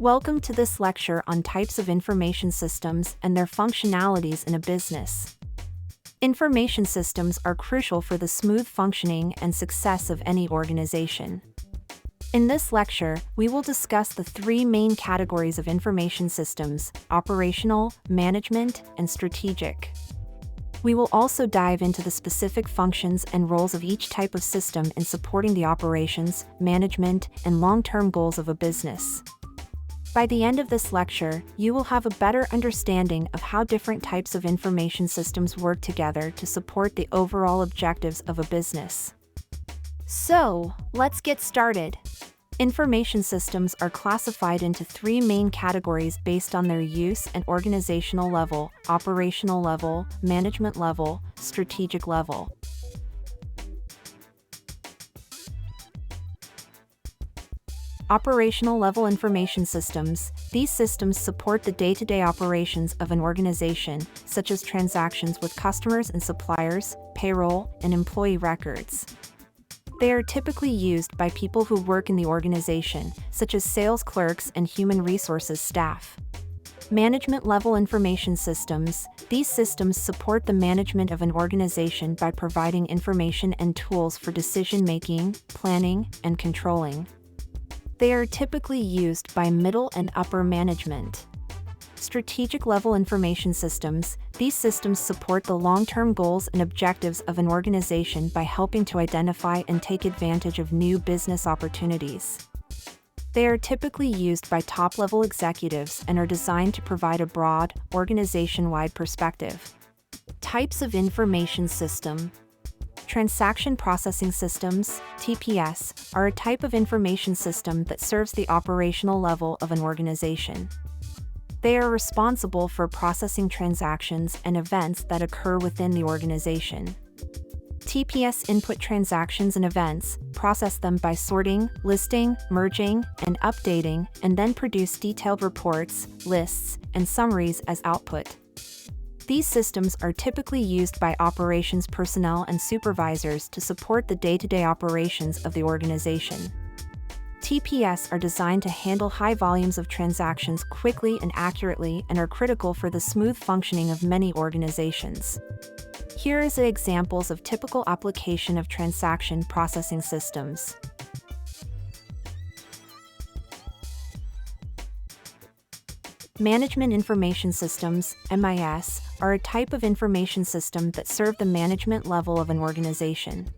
Welcome to this lecture on types of information systems and their functionalities in a business. Information systems are crucial for the smooth functioning and success of any organization. In this lecture, we will discuss the three main categories of information systems: operational, management, and strategic. We will also dive into the specific functions and roles of each type of system in supporting the operations, management, and long-term goals of a business. By the end of this lecture, you will have a better understanding of how different types of information systems work together to support the overall objectives of a business. So, let's get started. Information systems are classified into three main categories based on their use and organizational level: operational level, management level, strategic level. Operational level information systems. These systems support the day-to-day operations of an organization, such as transactions with customers and suppliers, payroll, and employee records. They are typically used by people who work in the organization, such as sales clerks and human resources staff. Management level information systems. These systems support the management of an organization by providing information and tools for decision-making, planning, and controlling. They are typically used by middle and upper management. Strategic level information systems. These systems support the long-term goals and objectives of an organization by helping to identify and take advantage of new business opportunities. They are typically used by top-level executives and are designed to provide a broad, organization-wide perspective. Types of information system. Transaction processing systems, TPS, are a type of information system that serves the operational level of an organization. They are responsible for processing transactions and events that occur within the organization. TPS input transactions and events, process them by sorting, listing, merging, and updating, and then produce detailed reports, lists, and summaries as output. These systems are typically used by operations personnel and supervisors to support the day-to-day operations of the organization. TPS are designed to handle high volumes of transactions quickly and accurately and are critical for the smooth functioning of many organizations. Here is examples of typical application of transaction processing systems. Management information systems, MIS, are a type of information system that serve the management level of an organization.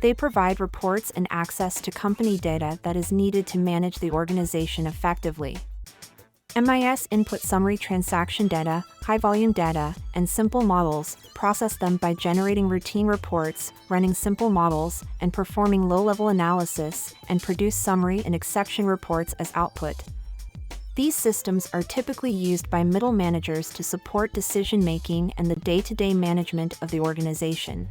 They provide reports and access to company data that is needed to manage the organization effectively. MIS input summary transaction data, high-volume data, and simple models, process them by generating routine reports, running simple models, and performing low-level analysis, and produce summary and exception reports as output. These systems are typically used by middle managers to support decision-making and the day-to-day management of the organization.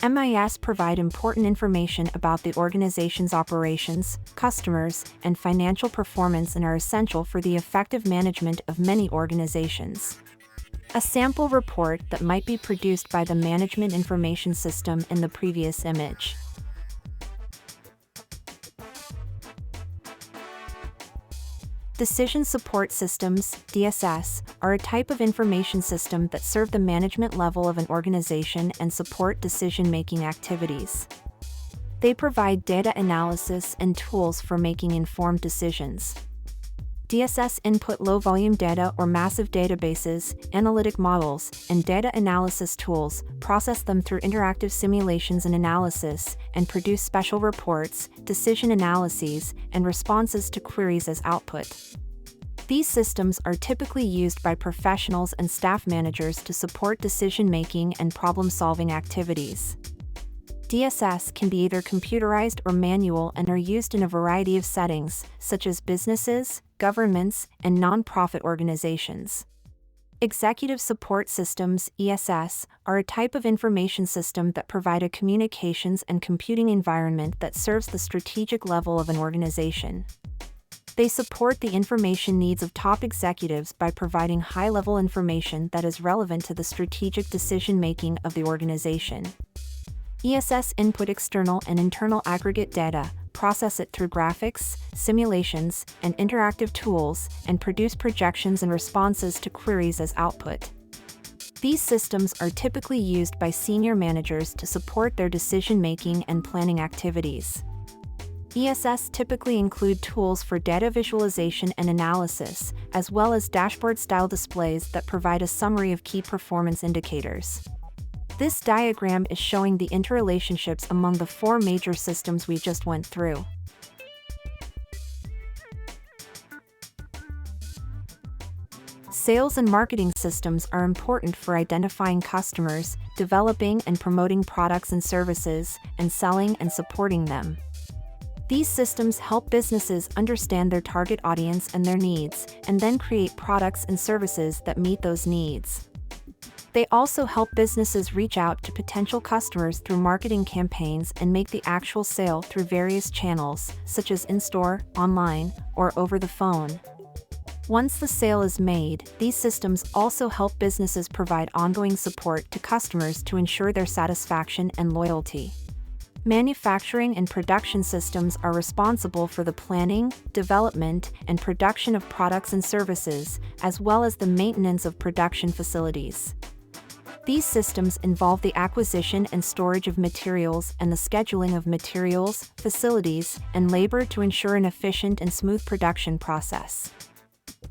MIS provide important information about the organization's operations, customers, and financial performance and are essential for the effective management of many organizations. A sample report that might be produced by the management information system in the previous image. Decision support systems, DSS, are a type of information system that serve the management level of an organization and support decision-making activities. They provide data analysis and tools for making informed decisions. DSS input low-volume data or massive databases, analytic models, and data analysis tools, process them through interactive simulations and analysis, and produce special reports, decision analyses, and responses to queries as output. These systems are typically used by professionals and staff managers to support decision-making and problem-solving activities. DSS can be either computerized or manual and are used in a variety of settings, such as businesses, governments, and non-profit organizations. Executive support systems, ESS, are a type of information system that provide a communications and computing environment that serves the strategic level of an organization. They support the information needs of top executives by providing high-level information that is relevant to the strategic decision-making of the organization. ESS input external and internal aggregate data, process it through graphics, simulations, and interactive tools, and produce projections and responses to queries as output. These systems are typically used by senior managers to support their decision-making and planning activities. ESS typically include tools for data visualization and analysis, as well as dashboard-style displays that provide a summary of key performance indicators. This diagram is showing the interrelationships among the four major systems we just went through. Sales and marketing systems are important for identifying customers, developing and promoting products and services, and selling and supporting them. These systems help businesses understand their target audience and their needs, and then create products and services that meet those needs. They also help businesses reach out to potential customers through marketing campaigns and make the actual sale through various channels, such as in-store, online, or over the phone. Once the sale is made, these systems also help businesses provide ongoing support to customers to ensure their satisfaction and loyalty. Manufacturing and production systems are responsible for the planning, development, and production of products and services, as well as the maintenance of production facilities. These systems involve the acquisition and storage of materials and the scheduling of materials, facilities, and labor to ensure an efficient and smooth production process.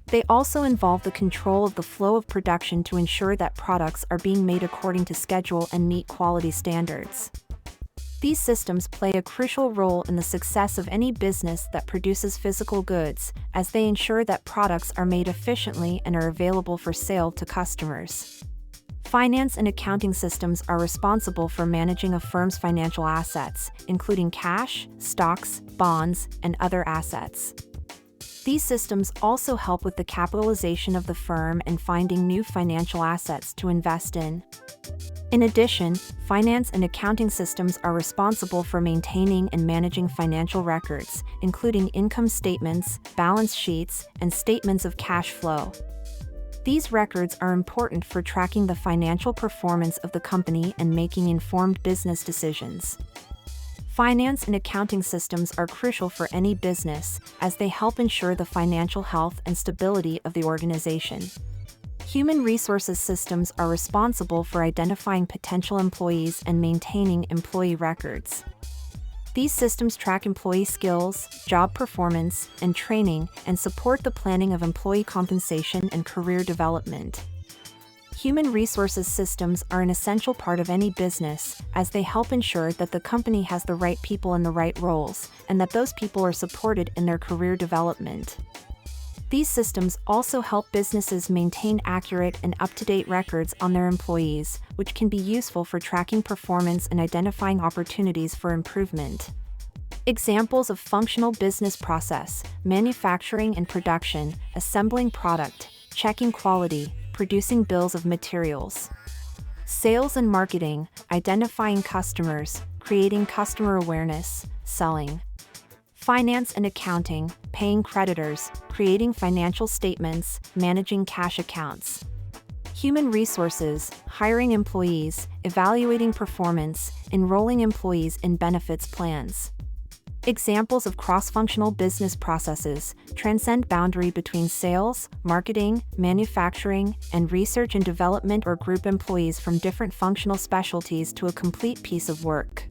They also involve the control of the flow of production to ensure that products are being made according to schedule and meet quality standards. These systems play a crucial role in the success of any business that produces physical goods, as they ensure that products are made efficiently and are available for sale to customers. Finance and accounting systems are responsible for managing a firm's financial assets, including cash, stocks, bonds, and other assets. These systems also help with the capitalization of the firm and finding new financial assets to invest in. In addition, finance and accounting systems are responsible for maintaining and managing financial records, including income statements, balance sheets, and statements of cash flow. These records are important for tracking the financial performance of the company and making informed business decisions. Finance and accounting systems are crucial for any business, as they help ensure the financial health and stability of the organization. Human resources systems are responsible for identifying potential employees and maintaining employee records. These systems track employee skills, job performance, and training, and support the planning of employee compensation and career development. Human resources systems are an essential part of any business, as they help ensure that the company has the right people in the right roles, and that those people are supported in their career development. These systems also help businesses maintain accurate and up-to-date records on their employees, which can be useful for tracking performance and identifying opportunities for improvement. Examples of functional business process: manufacturing and production, assembling product, checking quality, producing bills of materials. Sales and marketing, identifying customers, creating customer awareness, selling. Finance and accounting, paying creditors, creating financial statements, managing cash accounts. Human resources, hiring employees, evaluating performance, enrolling employees in benefits plans. Examples of cross-functional business processes transcend boundary between sales, marketing, manufacturing, and research and development, or group employees from different functional specialties to a complete piece of work.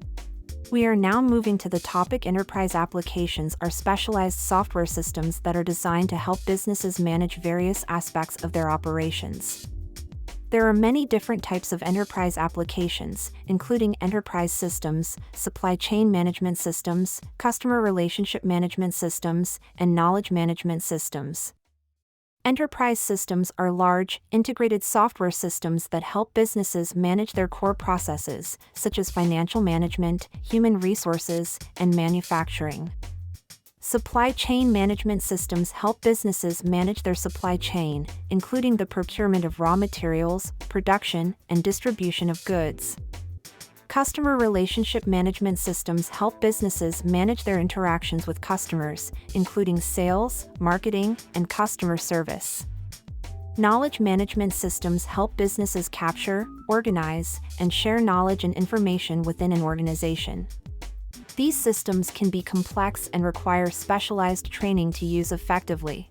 We are now moving to the topic. Enterprise applications are specialized software systems that are designed to help businesses manage various aspects of their operations. There are many different types of enterprise applications, including enterprise systems, supply chain management systems, customer relationship management systems, and knowledge management systems. Enterprise systems are large, integrated software systems that help businesses manage their core processes, such as financial management, human resources, and manufacturing. Supply chain management systems help businesses manage their supply chain, including the procurement of raw materials, production, and distribution of goods. Customer relationship management systems help businesses manage their interactions with customers, including sales, marketing, and customer service. Knowledge management systems help businesses capture, organize, and share knowledge and information within an organization. These systems can be complex and require specialized training to use effectively.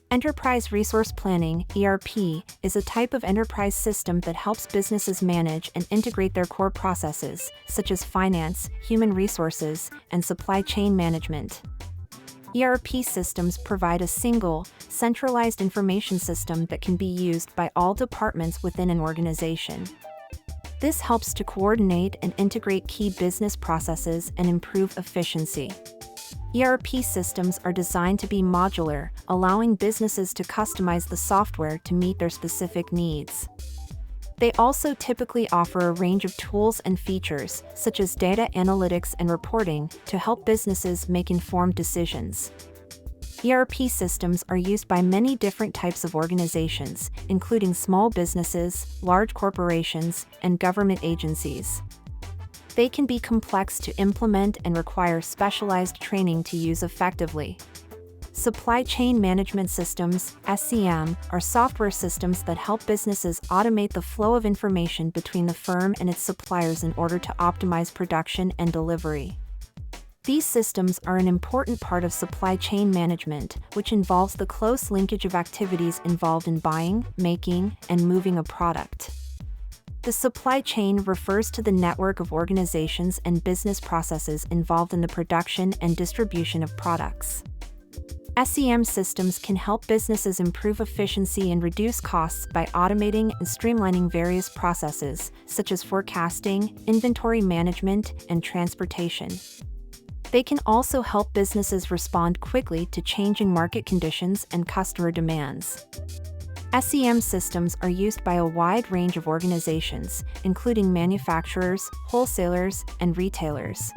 Enterprise Resource Planning (ERP) is a type of enterprise system that helps businesses manage and integrate their core processes, such as finance, human resources, and supply chain management. ERP systems provide a single, centralized information system that can be used by all departments within an organization. This helps to coordinate and integrate key business processes and improve efficiency. ERP systems are designed to be modular, allowing businesses to customize the software to meet their specific needs. They also typically offer a range of tools and features, such as data analytics and reporting, to help businesses make informed decisions. ERP systems are used by many different types of organizations, including small businesses, large corporations, and government agencies. They can be complex to implement and require specialized training to use effectively. Supply chain management systems, SCM, are software systems that help businesses automate the flow of information between the firm and its suppliers in order to optimize production and delivery. These systems are an important part of supply chain management, which involves the close linkage of activities involved in buying, making, and moving a product. The supply chain refers to the network of organizations and business processes involved in the production and distribution of products. SCM systems can help businesses improve efficiency and reduce costs by automating and streamlining various processes, such as forecasting, inventory management, and transportation. They can also help businesses respond quickly to changing market conditions and customer demands. SCM systems are used by a wide range of organizations, including manufacturers, wholesalers, and retailers.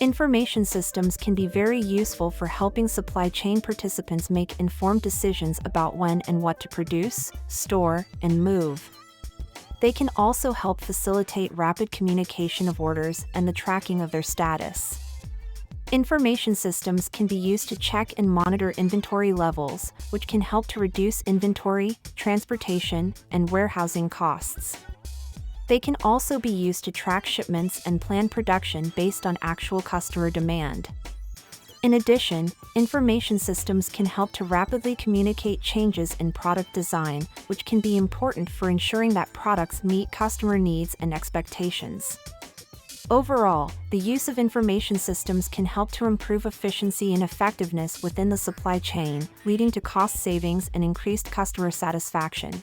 Information systems can be very useful for helping supply chain participants make informed decisions about when and what to produce, store, and move. They can also help facilitate rapid communication of orders and the tracking of their status. Information systems can be used to check and monitor inventory levels, which can help to reduce inventory, transportation, and warehousing costs. They can also be used to track shipments and plan production based on actual customer demand. In addition, information systems can help to rapidly communicate changes in product design, which can be important for ensuring that products meet customer needs and expectations. Overall, the use of information systems can help to improve efficiency and effectiveness within the supply chain, leading to cost savings and increased customer satisfaction.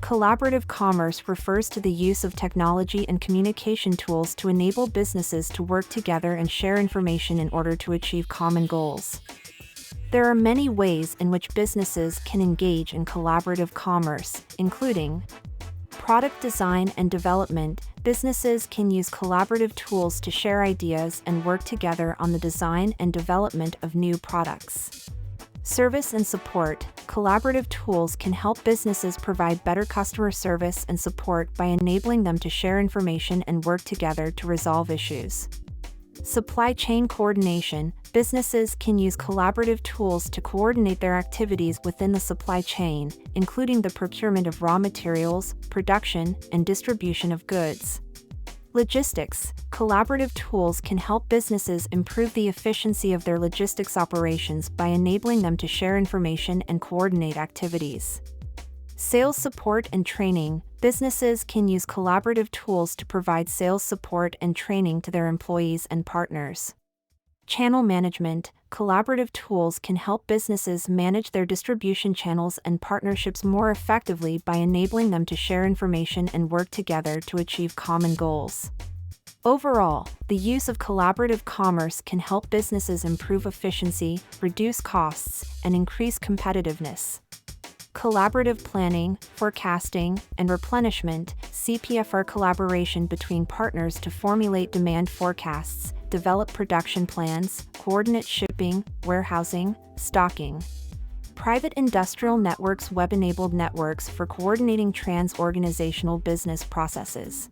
Collaborative commerce refers to the use of technology and communication tools to enable businesses to work together and share information in order to achieve common goals. There are many ways in which businesses can engage in collaborative commerce, including product design and development. Businesses can use collaborative tools to share ideas and work together on the design and development of new products. Service and support. Collaborative tools can help businesses provide better customer service and support by enabling them to share information and work together to resolve issues. Supply chain coordination. Businesses can use collaborative tools to coordinate their activities within the supply chain, including the procurement of raw materials, production, and distribution of goods. Logistics. Collaborative tools can help businesses improve the efficiency of their logistics operations by enabling them to share information and coordinate activities. Sales support and training. Businesses can use collaborative tools to provide sales support and training to their employees and partners. Channel management. Collaborative tools can help businesses manage their distribution channels and partnerships more effectively by enabling them to share information and work together to achieve common goals. Overall, the use of collaborative commerce can help businesses improve efficiency, reduce costs, and increase competitiveness. Collaborative planning, forecasting, and replenishment. CPF collaboration between partners to formulate demand forecasts, develop production plans, coordinate shipping, warehousing, stocking. Private industrial networks. Web-enabled networks for coordinating trans-organizational business processes.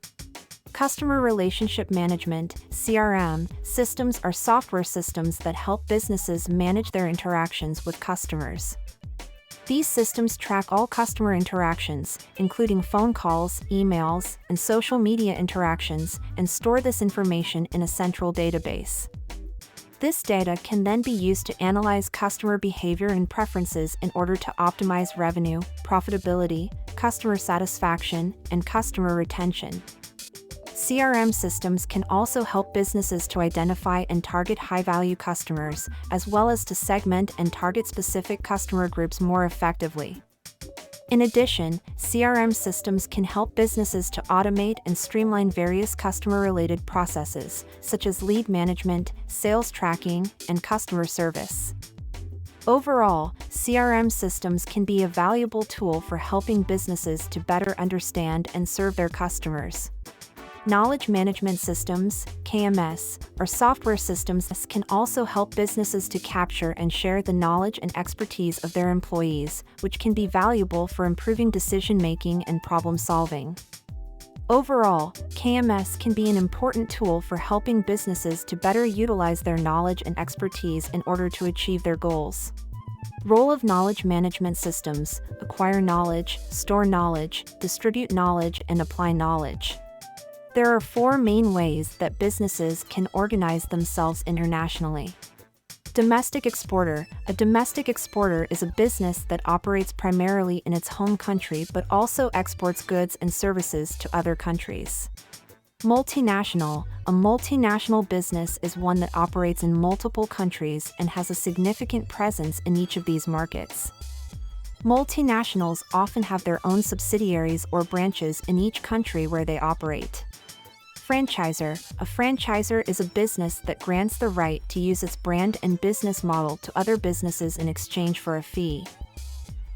Customer relationship management, CRM, systems are software systems that help businesses manage their interactions with customers. These systems track all customer interactions, including phone calls, emails, and social media interactions, and store this information in a central database. This data can then be used to analyze customer behavior and preferences in order to optimize revenue, profitability, customer satisfaction, and customer retention. CRM systems can also help businesses to identify and target high-value customers, as well as to segment and target specific customer groups more effectively. In addition, CRM systems can help businesses to automate and streamline various customer-related processes, such as lead management, sales tracking, and customer service. Overall, CRM systems can be a valuable tool for helping businesses to better understand and serve their customers. Knowledge management systems, KMS, or software systems can also help businesses to capture and share the knowledge and expertise of their employees, which can be valuable for improving decision-making and problem-solving. Overall, KMS can be an important tool for helping businesses to better utilize their knowledge and expertise in order to achieve their goals. Role of knowledge management systems: acquire knowledge, store knowledge, distribute knowledge, and apply knowledge. There are 4 main ways that businesses can organize themselves internationally. Domestic exporter. A domestic exporter is a business that operates primarily in its home country but also exports goods and services to other countries. Multinational. A multinational business is one that operates in multiple countries and has a significant presence in each of these markets. Multinationals often have their own subsidiaries or branches in each country where they operate. Franchisor. A franchisor is a business that grants the right to use its brand and business model to other businesses in exchange for a fee.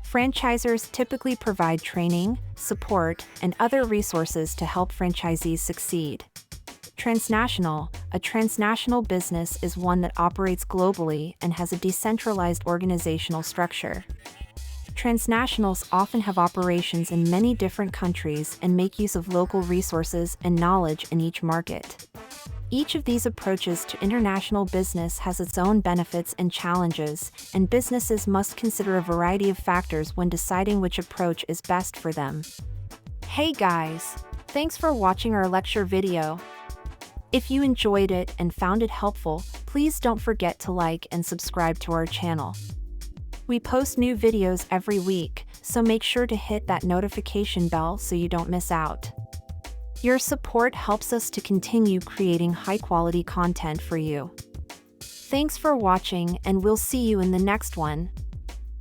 Franchisors typically provide training, support, and other resources to help franchisees succeed. Transnational. A transnational business is one that operates globally and has a decentralized organizational structure. Transnationals often have operations in many different countries and make use of local resources and knowledge in each market. Each of these approaches to international business has its own benefits and challenges, and businesses must consider a variety of factors when deciding which approach is best for them. Hey guys! Thanks for watching our lecture video. If you enjoyed it and found it helpful, please don't forget to like and subscribe to our channel. We post new videos every week, so make sure to hit that notification bell so you don't miss out. Your support helps us to continue creating high-quality content for you. Thanks for watching, and we'll see you in the next one.